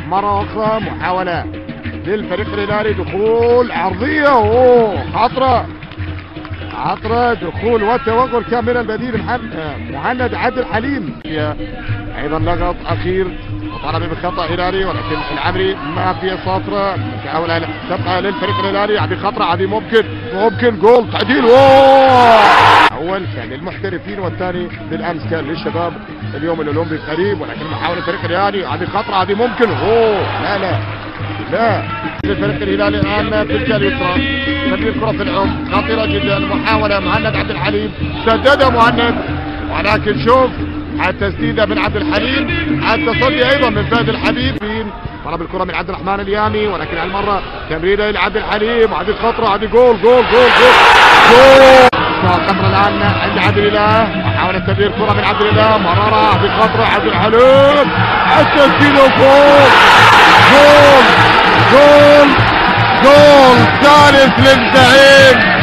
مرة أخرى محاولة للفريق الهلالي، دخول عرضية، أوه خطرة دخول والتوغل كان من البديل مهند عبد الحليم. أيضا لغط أخير وطلب بخطأ هلالي، ولكن العمري ما في سطرة. محاولة تبقى للفريق الهلالي، هذه خطرة، هذه ممكن جول تعديل. أول كان للمحترفين والثاني بالأمس كان للشباب اليوم الأولمبي قريب، ولكن محاولة الفريق الهلالي، هذه خطرة، هذه ممكن. لا للفريق الهلالي الآن تلك اليسرى، تمرير كرة في العمق خطيرة جدا. محاولة مهند عبد الحليم، سددها مهند، ولكن شوف التسديدة من عبد الحليم، التصدي أيضا من فهد الحبيب. طلب الكرة من عبد الرحمن اليامي، ولكن هالمرة تمريرة لعبد الحليم، هذه خطرة، هذه جول. خطرة الآن عند عبد الإله، محاولة تمرير كرة من عبد الإله، مرارة، هذه خطرة، عبد الحليم، التسديدة جول ثالث للزعيم.